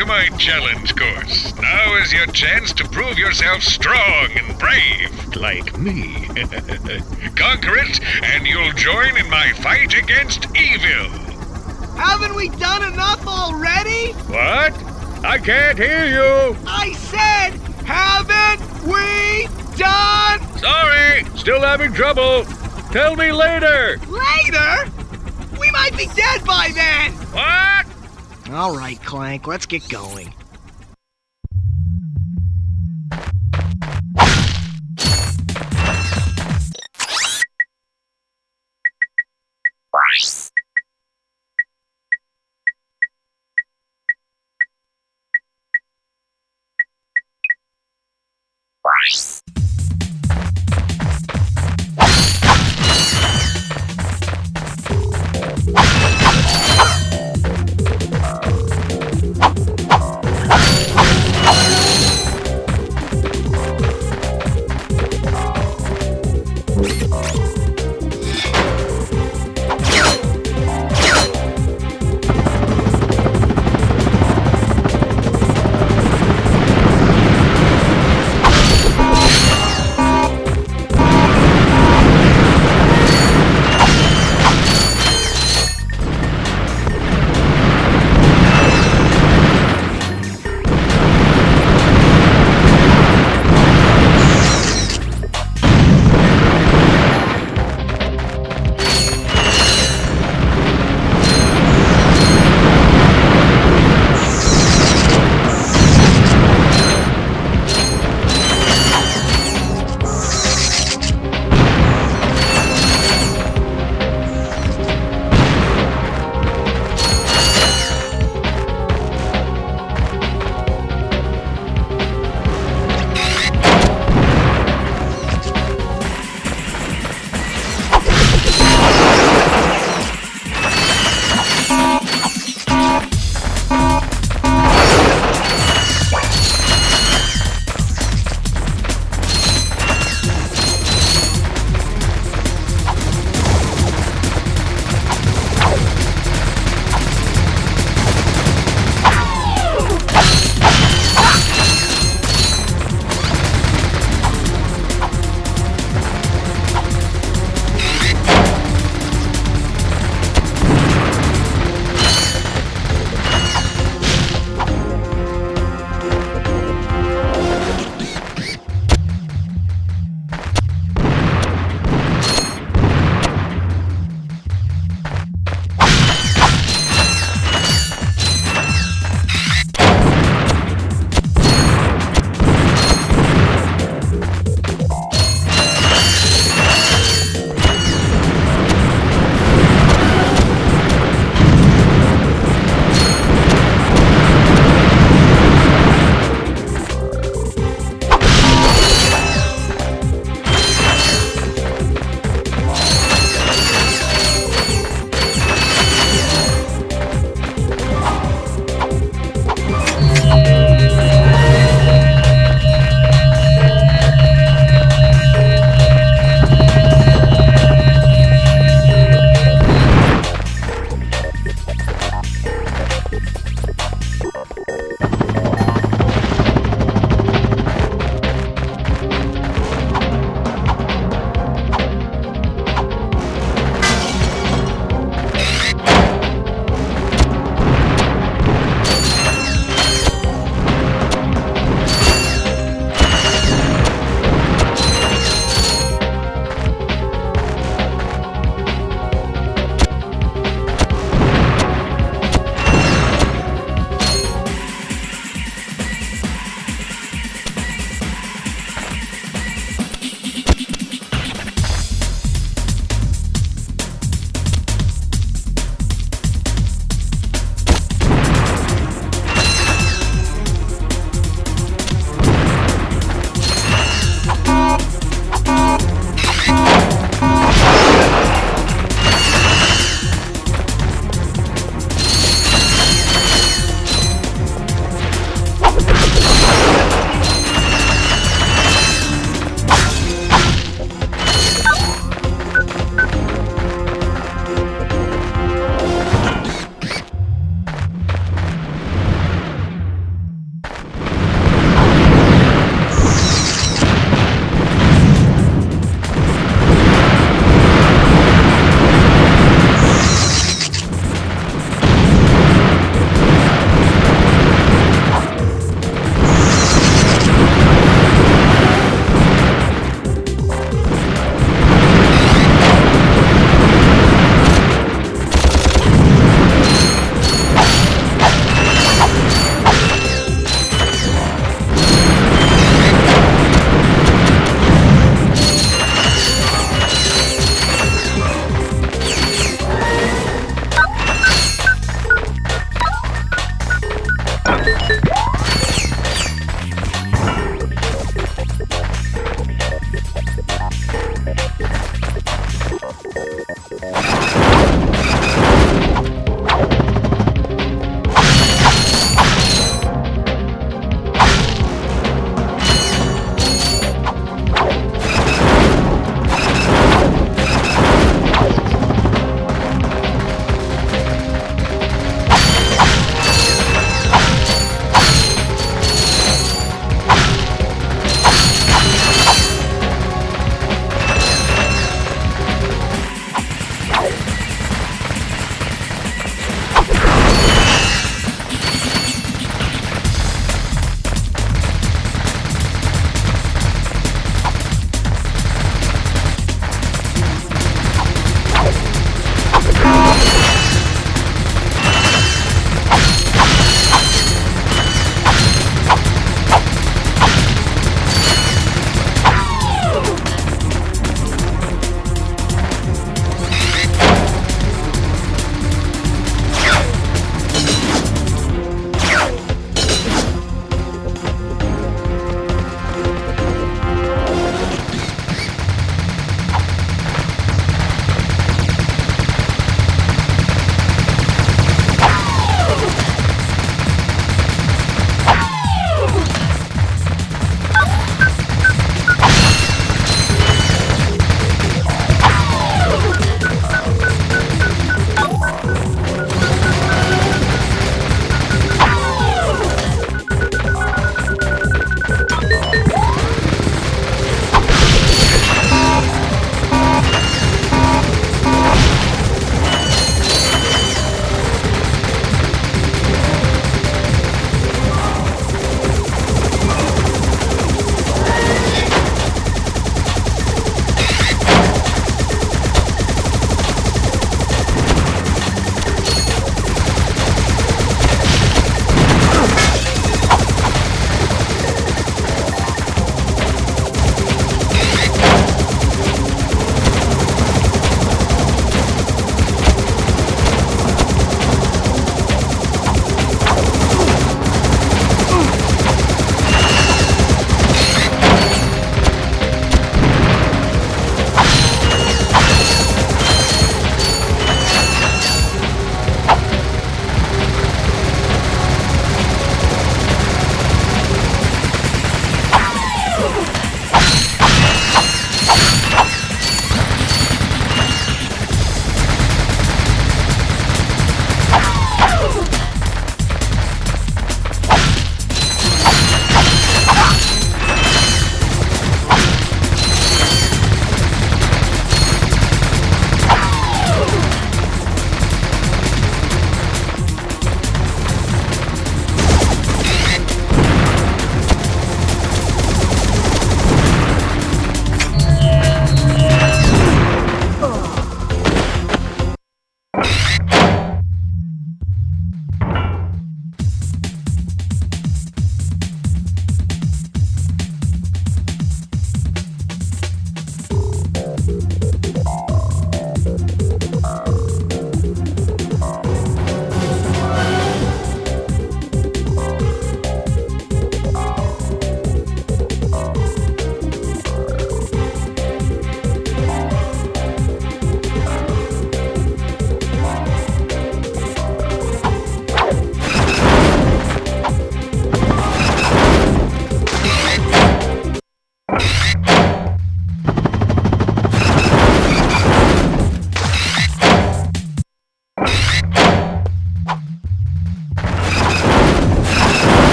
to my challenge course. Now is your chance to prove yourself strong and brave, like me. Conquer it, and you'll join in my fight against evil. Haven't we done enough already? What? I can't hear you. I said, haven't we done? Sorry, still having trouble. Tell me later. Later? We might be dead by then. What? All right, Clank, let's get going.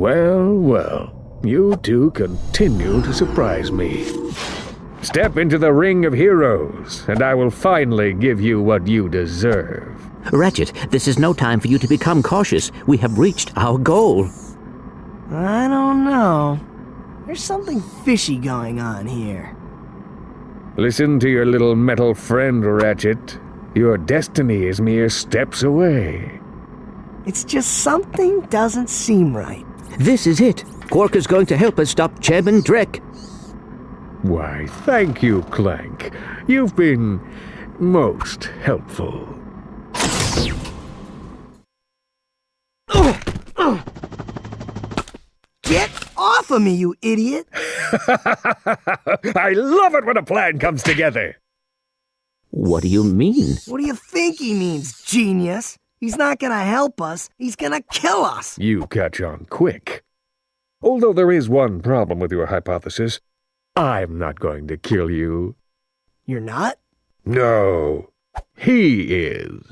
Well, well, you two continue to surprise me. Step into the ring of heroes, and I will finally give you what you deserve. Ratchet, this is no time for you to become cautious. We have reached our goal. I don't know. There's something fishy going on here. Listen to your little metal friend, Ratchet. Your destiny is mere steps away. It's just something doesn't seem right. This is it. Quark is going to help us stop Chairman Drek. Why, thank you, Clank. You've been most helpful. Get off of me, you idiot! I love it when a plan comes together. What do you mean? What do you think he means, genius? He's not gonna help us. He's gonna kill us. You catch on quick. Although there is one problem with your hypothesis, I'm not going to kill you. You're not? No, he is.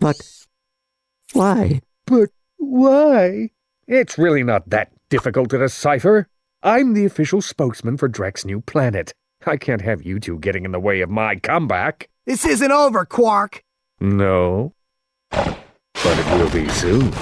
But why? But why? It's really not that difficult to decipher. I'm the official spokesman for Drek's new planet. I can't have you two getting in the way of my comeback. This isn't over, Quark. No, but it will be soon.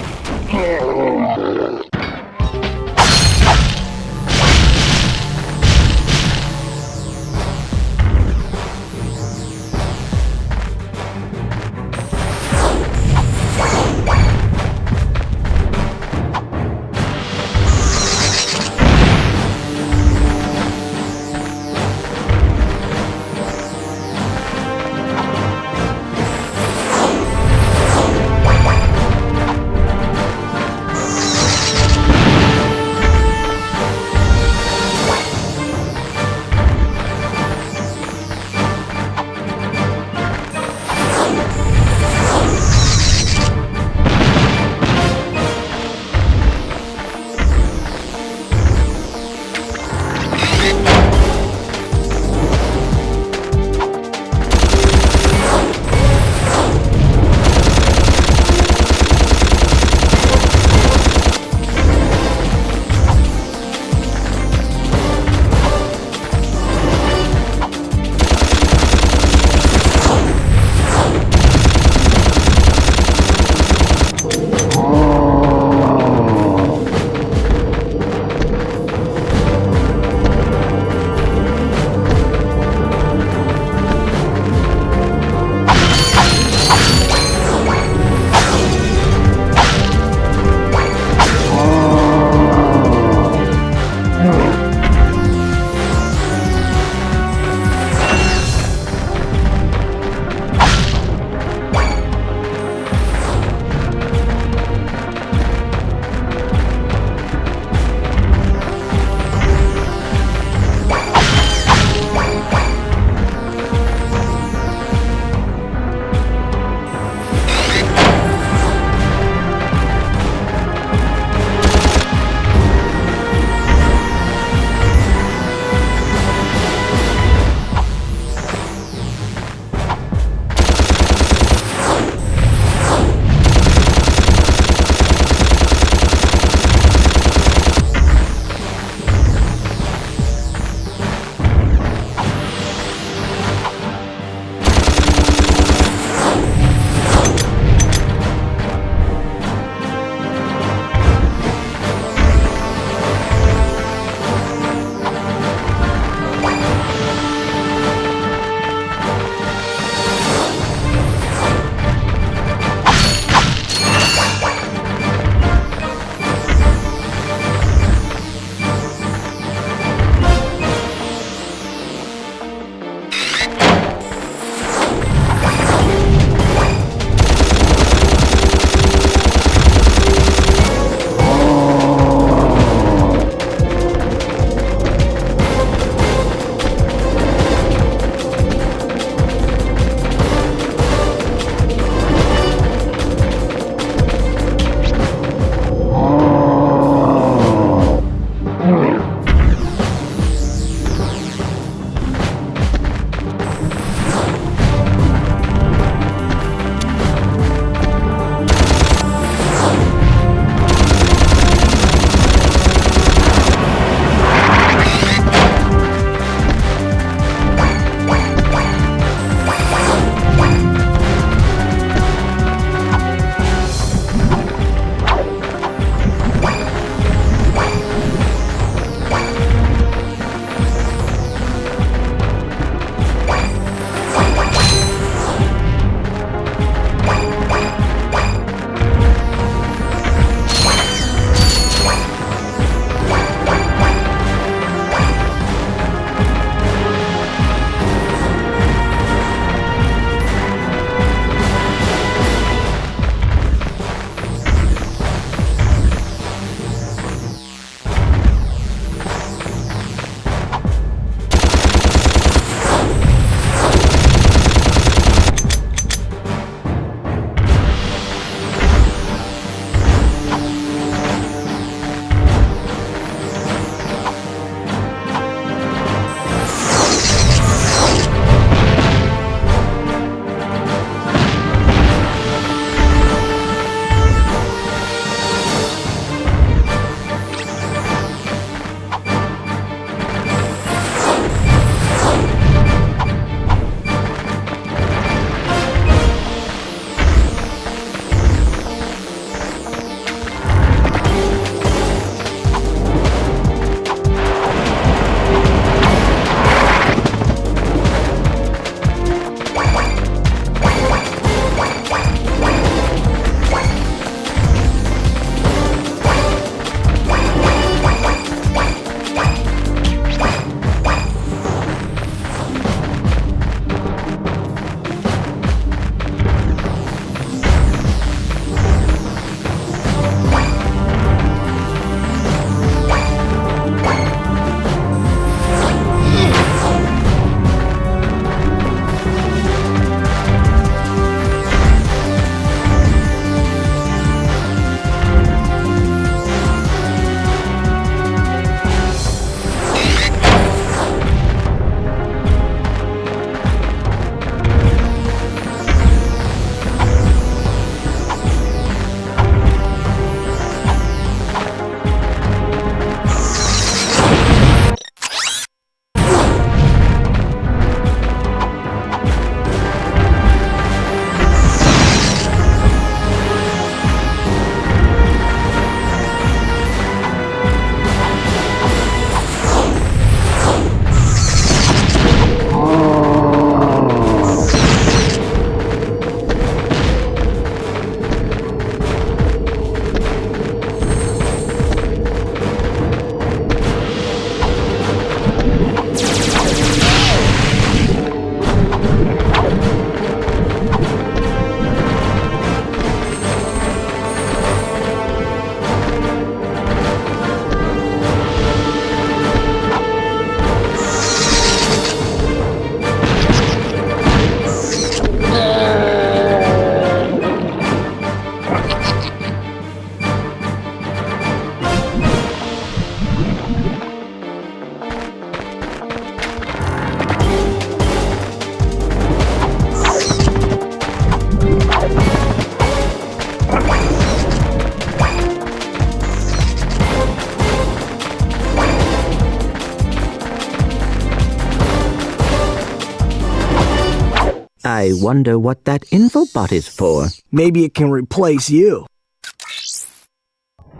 I wonder what that infobot is for. Maybe it can replace you.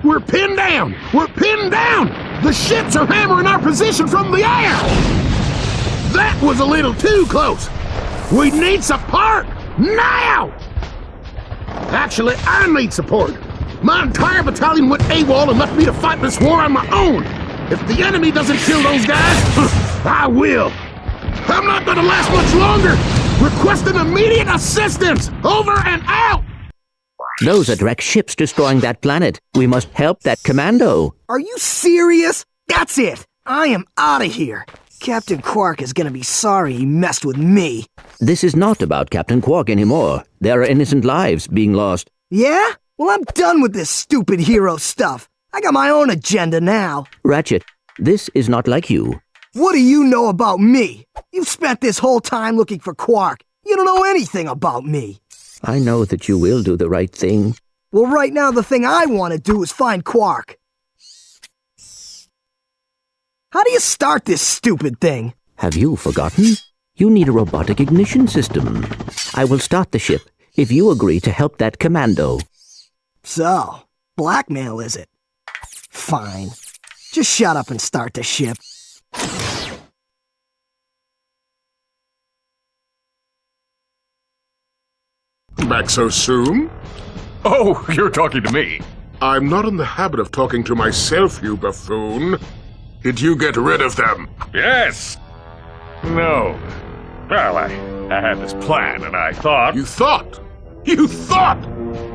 We're pinned down! We're pinned down! The ships are hammering our position from the air! That was a little too close! We need support! Now! Actually, I need support. My entire battalion went AWOL and left me to fight this war on my own. If the enemy doesn't kill those guys, I will. I'm not gonna last much longer! Requesting immediate assistance! Over and out! Those are direct ships destroying that planet. We must help that commando. Are you serious? That's it! I am out of here! Captain Quark is gonna be sorry he messed with me. This is not about Captain Quark anymore. There are innocent lives being lost. Yeah? Well, I'm done with this stupid hero stuff. I got my own agenda now. Ratchet, this is not like you. What do you know about me? You've spent this whole time looking for Quark. You don't know anything about me. I know that you will do the right thing. Well, right now the thing I want to do is find Quark. How do you start this stupid thing? Have you forgotten? You need a robotic ignition system. I will start the ship if you agree to help that commando. So, blackmail is it? Fine. Just shut up and start the ship. Back so soon? Oh, you're talking to me. I'm not in the habit of talking to myself, you buffoon. Did you get rid of them? Yes. No. Well, I had this plan, and I thought... You thought? You thought!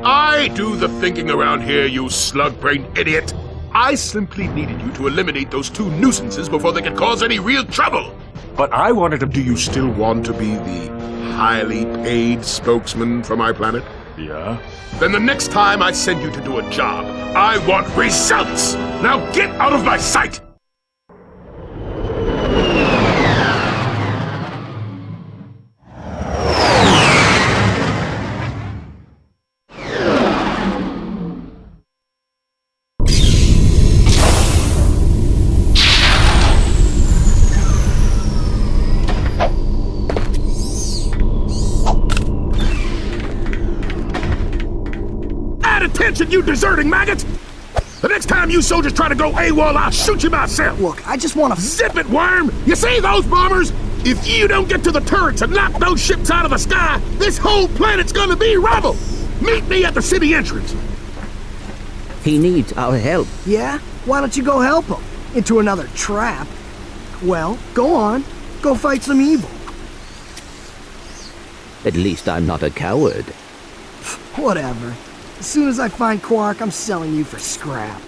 I do the thinking around here, you slug-brained idiot. I simply needed you to eliminate those two nuisances before they could cause any real trouble. But I wanted to... Do you still want to be the highly paid spokesman for my planet? Yeah? Then the next time I send you to do a job, I want results! Now get out of my sight! Attention, you deserting maggot! The next time you soldiers try to go AWOL, I'll shoot you myself! Look, I just want to... Zip it, worm! You see those bombers? If you don't get to the turrets and knock those ships out of the sky, this whole planet's gonna be rubble! Meet me at the city entrance! He needs our help. Yeah? Why don't you go help him? Into another trap. Well, go on. Go fight some evil. At least I'm not a coward. Whatever. As soon as I find Quark, I'm selling you for scrap.